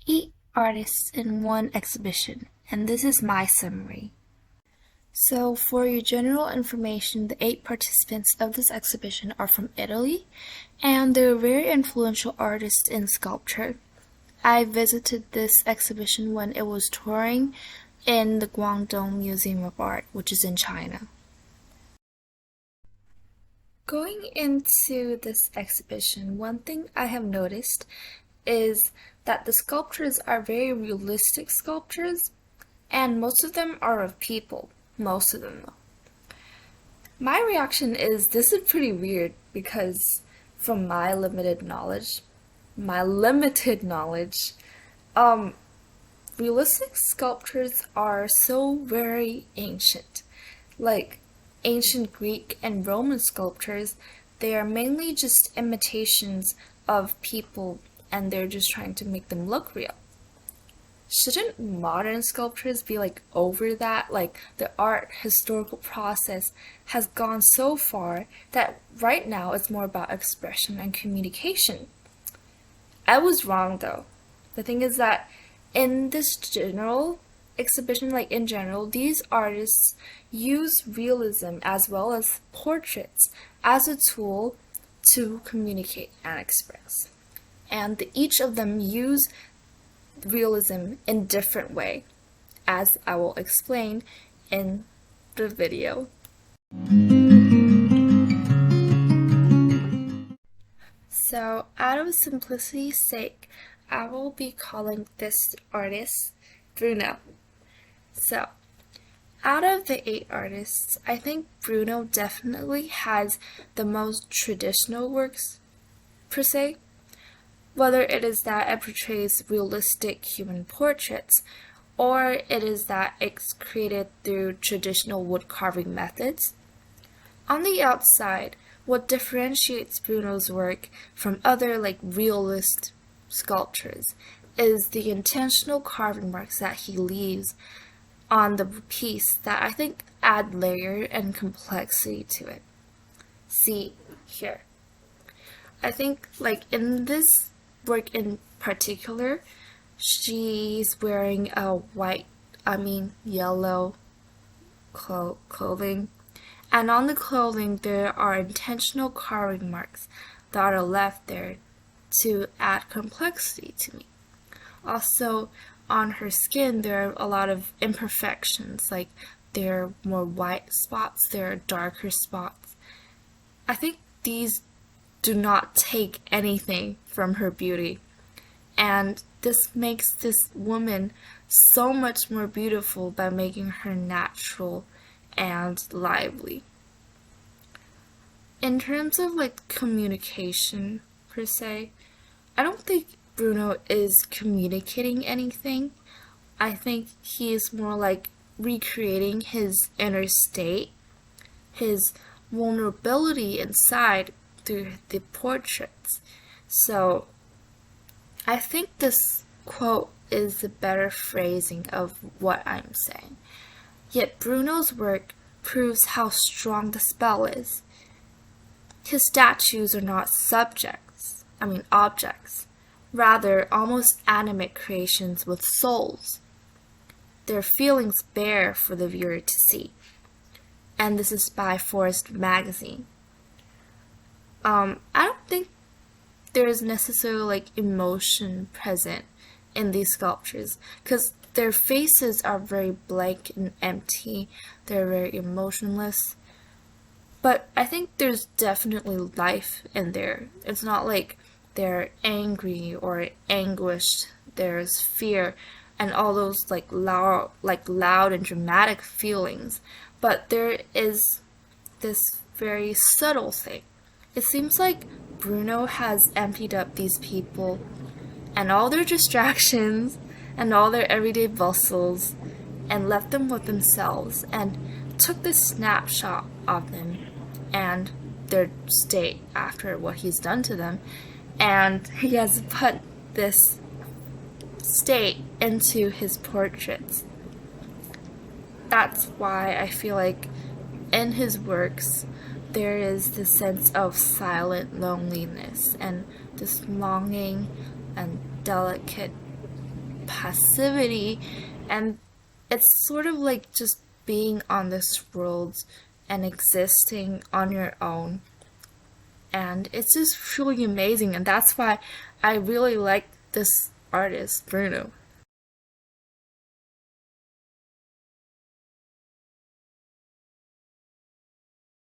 8 artists in one exhibition, and this is my summary. So, for your general information, the 8 participants of this exhibition are from Italy, and they're very influential artists in sculpture. I visited this exhibition when it was touring in the Guangdong Museum of Art, which is in China. Going into this exhibition, one thing I have noticed is that the sculptures are very realistic sculptures, and most of them are of people. Most of them, though. My reaction is this is pretty weird because from my limited knowledge, realistic sculptures are so very ancient. Like ancient Greek and Roman sculptures, they are mainly just imitations of people and they're just trying to make them look real. Shouldn't modern sculptures be like over that? Like the art historical process has gone so far that right now it's more about expression and communication. I was wrong though. The thing is that in this general exhibition, like in general, these artists use realism as well as portraits as a tool to communicate and express. And each of them use realism in different way, as I will explain in the video. So, out of simplicity's sake, I will be calling this artist Bruno. So, out of the 8 artists, I think Bruno definitely has the most traditional works, per se. Whether it is that it portrays realistic human portraits, or it is that it's created through traditional wood carving methods. On the outside, what differentiates Bruno's work from other realist sculptures is the intentional carving marks that he leaves on the piece that I think add layer and complexity to it. See here. I think in this work in particular, she's wearing a yellow clothing, and on the clothing there are intentional carving marks that are left there to add complexity to me. Also, on her skin there are a lot of imperfections, like there are more white spots, there are darker spots. I think these do not take anything from her beauty. And this makes this woman so much more beautiful by making her natural and lively. In terms of communication per se, I don't think Bruno is communicating anything. I think he is more like recreating his inner state, his vulnerability inside through the portraits. So I think this quote is the better phrasing of what I'm saying. Yet Bruno's work proves how strong the spell is. His statues are not objects, rather almost animate creations with souls. Their feelings bare for the viewer to see. And this is by Forest magazine. I don't think there is necessarily emotion present in these sculptures because their faces are very blank and empty. They're very emotionless. But I think there's definitely life in there. It's not like they're angry or anguished. There's fear and all those loud and dramatic feelings. But there is this very subtle thing. It seems like Bruno has emptied up these people and all their distractions and all their everyday bustles and left them with themselves and took this snapshot of them and their state after what he's done to them, and he has put this state into his portraits. That's why I feel like in his works there is this sense of silent loneliness and this longing and delicate passivity, and it's sort of like just being on this world and existing on your own. And it's just truly amazing, and that's why I really like this artist, Bruno.